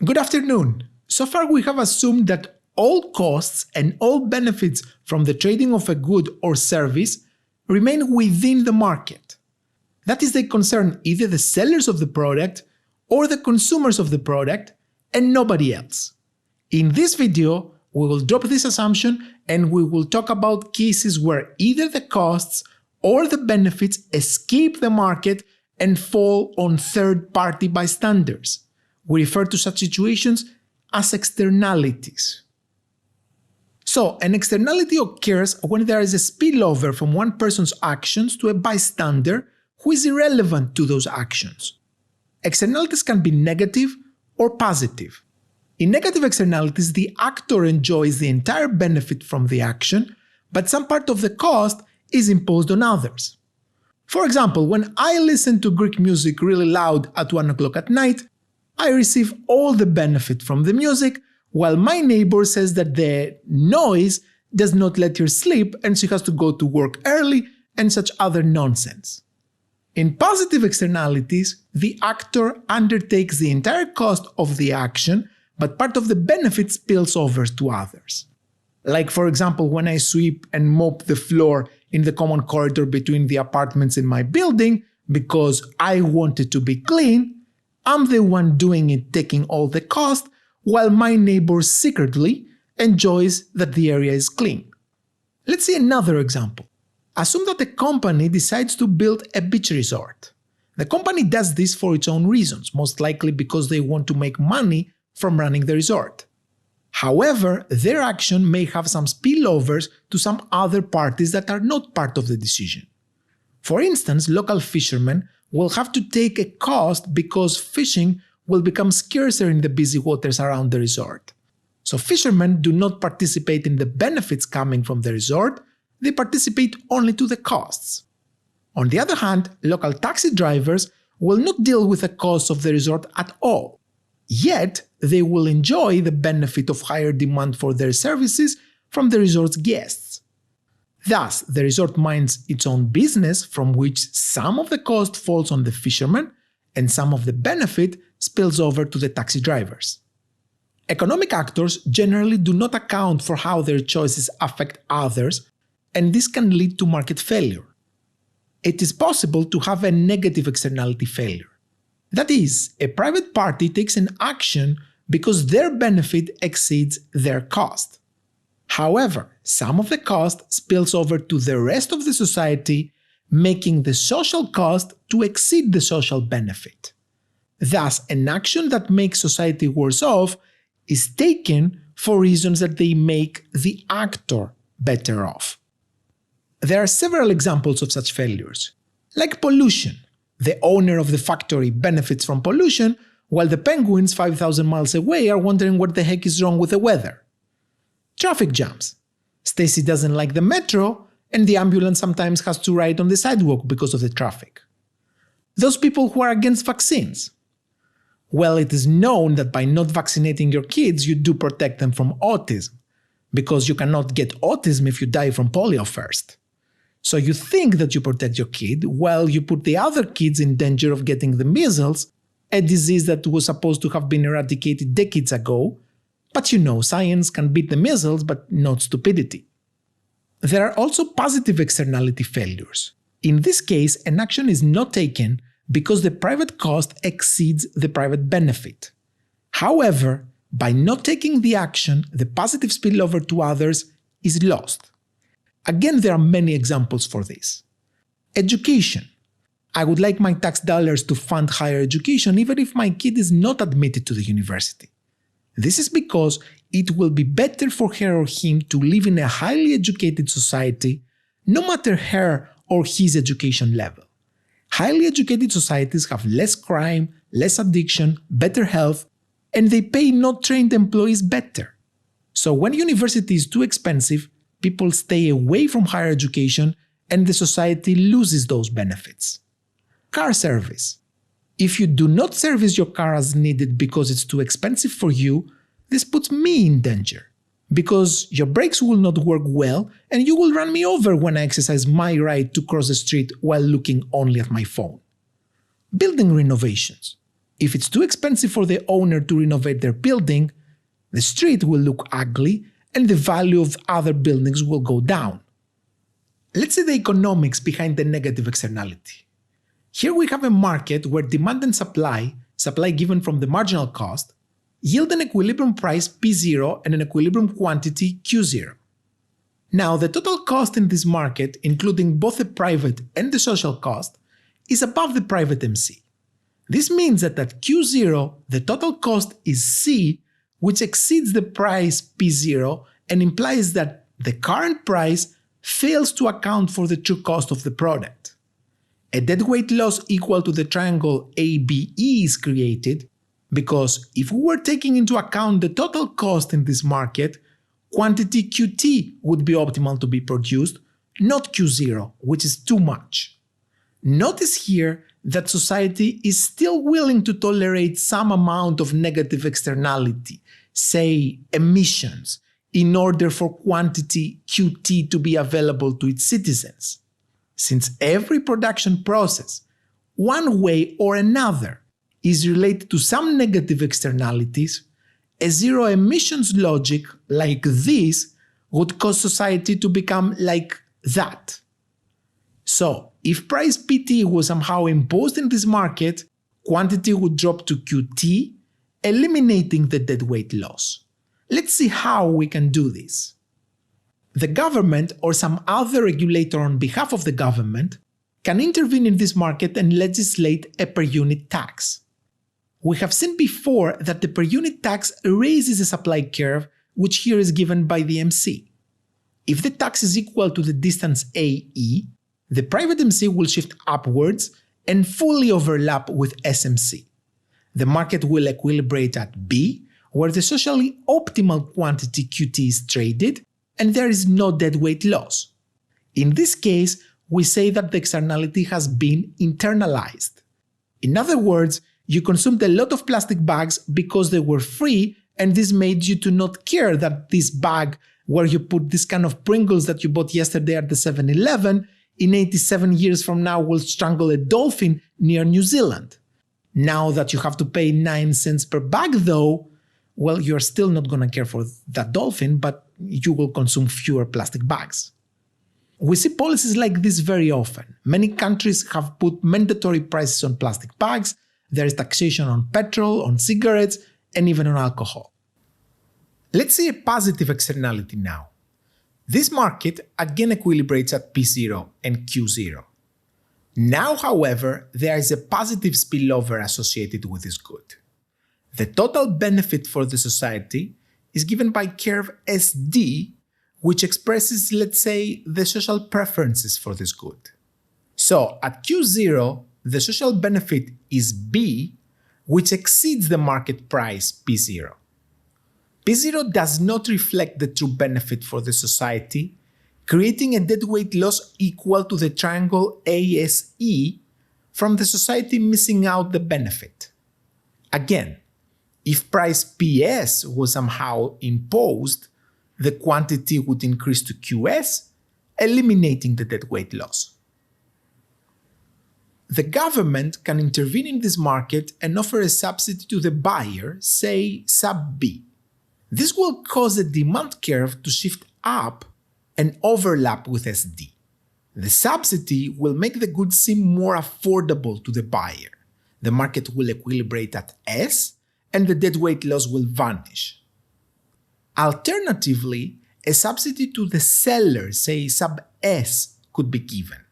Good afternoon. So far we have assumed that all costs and all benefits from the trading of a good or service remain within the market. That is, they concern either the sellers of the product or the consumers of the product and nobody else. In this video, we will drop this assumption and we will talk about cases where either the costs or the benefits escape the market and fall on third-party bystanders. We refer to such situations as externalities. So, an externality occurs when there is a spillover from one person's actions to a bystander who is irrelevant to those actions. Externalities can be negative or positive. In negative externalities, the actor enjoys the entire benefit from the action, but some part of the cost is imposed on others. For example, when I listen to Greek music really loud at 1 o'clock at night, I receive all the benefit from the music, while my neighbor says that the noise does not let her sleep and she has to go to work early and such other nonsense. In positive externalities, the actor undertakes the entire cost of the action, but part of the benefit spills over to others. Like, for example, when I sweep and mop the floor in the common corridor between the apartments in my building because I want it to be clean, I'm the one doing it, taking all the cost, while my neighbor secretly enjoys that the area is clean. Let's see another example. Assume that a company decides to build a beach resort. The company does this for its own reasons, most likely because they want to make money from running the resort. However, their action may have some spillovers to some other parties that are not part of the decision. For instance, local fishermen will have to take a cost because fishing will become scarcer in the busy waters around the resort. So fishermen do not participate in the benefits coming from the resort, they participate only to the costs. On the other hand, local taxi drivers will not deal with the costs of the resort at all. Yet, they will enjoy the benefit of higher demand for their services from the resort's guests. Thus, the resort minds its own business, from which some of the cost falls on the fishermen and some of the benefit spills over to the taxi drivers. Economic actors generally do not account for how their choices affect others, and this can lead to market failure. It is possible to have a negative externality failure. That is, a private party takes an action because their benefit exceeds their cost. However, some of the cost spills over to the rest of the society, making the social cost to exceed the social benefit. Thus, an action that makes society worse off is taken for reasons that they make the actor better off. There are several examples of such failures, like pollution. The owner of the factory benefits from pollution, while the penguins 5,000 miles away are wondering what the heck is wrong with the weather. Traffic jams. Stacy doesn't like the metro, and the ambulance sometimes has to ride on the sidewalk because of the traffic. Those people who are against vaccines. Well, it is known that by not vaccinating your kids, you do protect them from autism, because you cannot get autism if you die from polio first. So you think that you protect your kid, while you put the other kids in danger of getting the measles, a disease that was supposed to have been eradicated decades ago, but you know, science can beat the measles, but not stupidity. There are also positive externality failures. In this case, an action is not taken because the private cost exceeds the private benefit. However, by not taking the action, the positive spillover to others is lost. Again, there are many examples for this. Education. I would like my tax dollars to fund higher education even if my kid is not admitted to the university. This is because it will be better for her or him to live in a highly educated society, no matter her or his education level. Highly educated societies have less crime, less addiction, better health, and they pay not trained employees better. So when university is too expensive, people stay away from higher education and the society loses those benefits. Car service. If you do not service your car as needed because it's too expensive for you, this puts me in danger, because your brakes will not work well and you will run me over when I exercise my right to cross the street while looking only at my phone. Building renovations. If it's too expensive for the owner to renovate their building, the street will look ugly and the value of other buildings will go down. Let's see the economics behind the negative externality. Here we have a market where demand and supply given from the marginal cost, yield an equilibrium price P0 and an equilibrium quantity Q0. Now, the total cost in this market, including both the private and the social cost, is above the private MC. This means that at Q0, the total cost is C, which exceeds the price P0 and implies that the current price fails to account for the true cost of the product. A deadweight loss equal to the triangle ABE is created because if we were taking into account the total cost in this market, quantity QT would be optimal to be produced, not Q0, which is too much. Notice here that society is still willing to tolerate some amount of negative externality, say emissions, in order for quantity QT to be available to its citizens. Since every production process, one way or another, is related to some negative externalities, a zero emissions logic like this would cause society to become like that. So, if price PT was somehow imposed in this market, quantity would drop to QT, eliminating the deadweight loss. Let's see how we can do this. The government or some other regulator on behalf of the government can intervene in this market and legislate a per unit tax. We have seen before that the per unit tax raises the supply curve, which here is given by the MC. If the tax is equal to the distance AE, the private MC will shift upwards and fully overlap with SMC. The market will equilibrate at B, where the socially optimal quantity QT is traded and there is no deadweight loss. In this case, we say that the externality has been internalized. In other words, you consumed a lot of plastic bags because they were free, and this made you to not care that this bag where you put this kind of Pringles that you bought yesterday at the 7-Eleven in 87 years from now will strangle a dolphin near New Zealand. Now that you have to pay 9 cents per bag though, well, you're still not gonna care for that dolphin, but you will consume fewer plastic bags. We see policies like this very often. Many countries have put mandatory prices on plastic bags, there is taxation on petrol, on cigarettes, and even on alcohol. Let's see a positive externality now. This market again equilibrates at P0 and Q0. Now, however, there is a positive spillover associated with this good. The total benefit for the society is given by curve SD, which expresses, let's say, the social preferences for this good. So, at Q0, the social benefit is B, which exceeds the market price P0. P0 does not reflect the true benefit for the society, creating a deadweight loss equal to the triangle ASE from the society missing out the benefit. Again, if price PS was somehow imposed, the quantity would increase to QS, eliminating the deadweight loss. The government can intervene in this market and offer a subsidy to the buyer, say sub B. This will cause the demand curve to shift up and overlap with SD. The subsidy will make the goods seem more affordable to the buyer. The market will equilibrate at S and the deadweight loss will vanish. Alternatively, a subsidy to the seller, say sub S, could be given.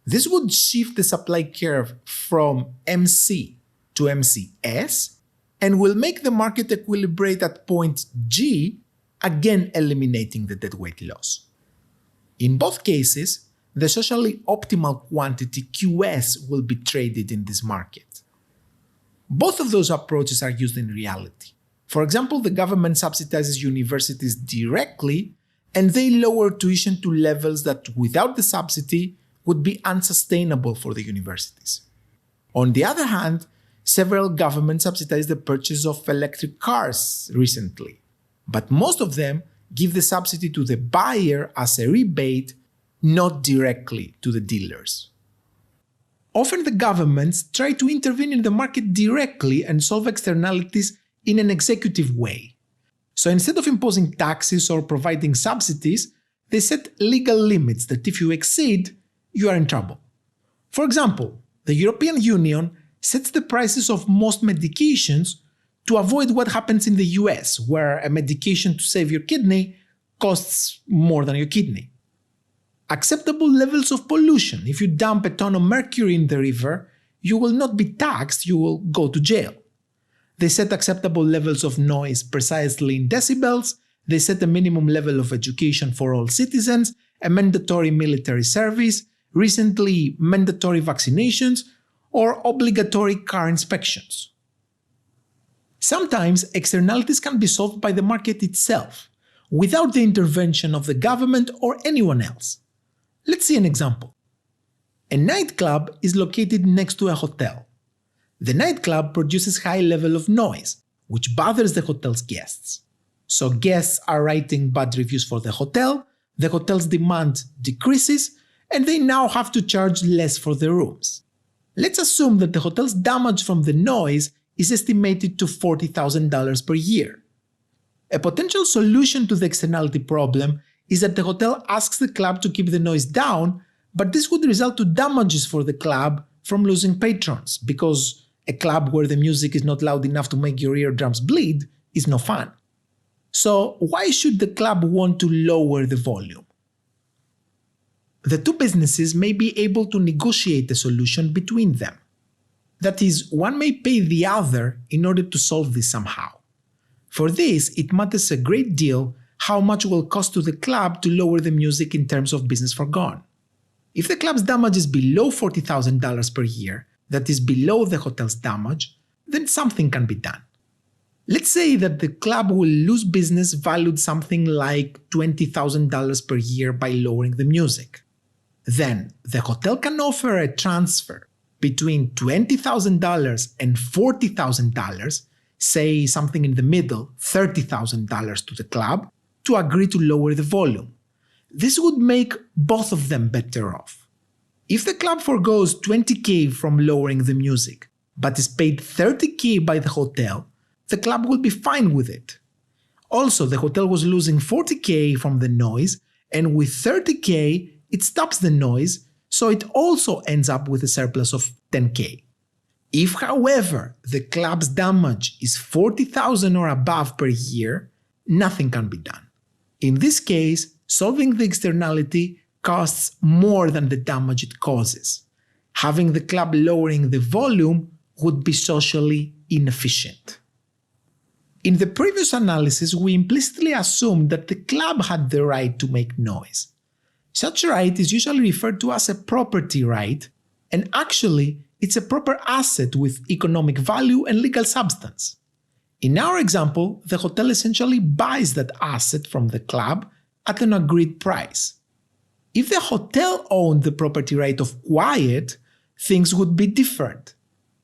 This would shift the supply curve from MC to MCS and will make the market equilibrate at point G, again eliminating the deadweight loss. In both cases, the socially optimal quantity QS will be traded in this market. Both of those approaches are used in reality. For example, the government subsidizes universities directly and they lower tuition to levels that without the subsidy would be unsustainable for the universities. On the other hand, several governments subsidized the purchase of electric cars recently, but most of them give the subsidy to the buyer as a rebate, not directly to the dealers. Often the governments try to intervene in the market directly and solve externalities in an executive way. So instead of imposing taxes or providing subsidies, they set legal limits that if you exceed, you are in trouble. For example, the European Union sets the prices of most medications to avoid what happens in the US, where a medication to save your kidney costs more than your kidney. Acceptable levels of pollution. If you dump a ton of mercury in the river, you will not be taxed, you will go to jail. They set acceptable levels of noise precisely in decibels, they set a minimum level of education for all citizens, a mandatory military service, recently mandatory vaccinations, or obligatory car inspections. Sometimes externalities can be solved by the market itself, without the intervention of the government or anyone else. Let's see an example. A nightclub is located next to a hotel. The nightclub produces high level of noise, which bothers the hotel's guests. So guests are writing bad reviews for the hotel's demand decreases, and they now have to charge less for the rooms. Let's assume that the hotel's damage from the noise is estimated to $40,000 per year. A potential solution to the externality problem is that the hotel asks the club to keep the noise down, but this would result to damages for the club from losing patrons, because a club where the music is not loud enough to make your eardrums bleed is no fun. So why should the club want to lower the volume? The two businesses may be able to negotiate a solution between them. That is, one may pay the other in order to solve this somehow. For this, it matters a great deal how much will cost to the club to lower the music in terms of business forgone. If the club's damage is below $40,000 per year, that is below the hotel's damage, then something can be done. Let's say that the club will lose business valued something like $20,000 per year by lowering the music. Then the hotel can offer a transfer between $20,000 and $40,000, say something in the middle, $30,000 to the club, to agree to lower the volume. This would make both of them better off. If the club forgoes $20,000 from lowering the music, but is paid $30,000 by the hotel, the club will be fine with it. Also, the hotel was losing $40,000 from the noise, and with $30,000 it stops the noise, so it also ends up with a surplus of $10,000. If, however, the club's damage is $40,000 or above per year, nothing can be done. In this case, solving the externality costs more than the damage it causes. Having the club lowering the volume would be socially inefficient. In the previous analysis, we implicitly assumed that the club had the right to make noise. Such a right is usually referred to as a property right, and actually, it's a proper asset with economic value and legal substance. In our example, the hotel essentially buys that asset from the club at an agreed price. If the hotel owned the property right of quiet, things would be different.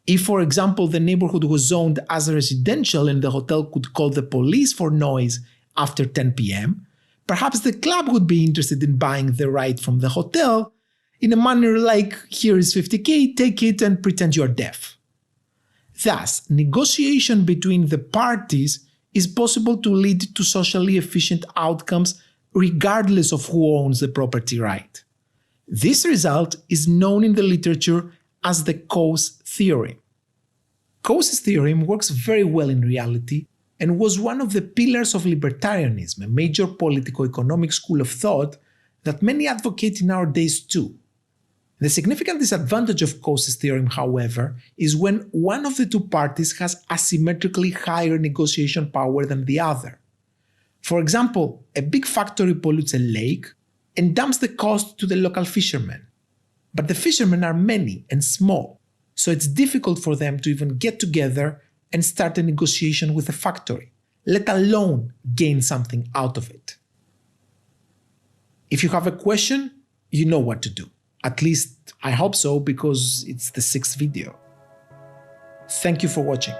If, for example, the neighborhood was zoned as residential and the hotel could call the police for noise after 10 p.m., perhaps the club would be interested in buying the right from the hotel in a manner like, here is $50,000, take it and pretend you're deaf. Thus, negotiation between the parties is possible to lead to socially efficient outcomes regardless of who owns the property right. This result is known in the literature as the Coase theorem. Coase's theorem works very well in reality and was one of the pillars of libertarianism, a major politico-economic school of thought that many advocate in our days too. The significant disadvantage of Coase's theorem, however, is when one of the two parties has asymmetrically higher negotiation power than the other. For example, a big factory pollutes a lake and dumps the cost to the local fishermen. But the fishermen are many and small, so it's difficult for them to even get together and start a negotiation with the factory, let alone gain something out of it. If you have a question, you know what to do. At least I hope so, because it's the 6th video. Thank you for watching.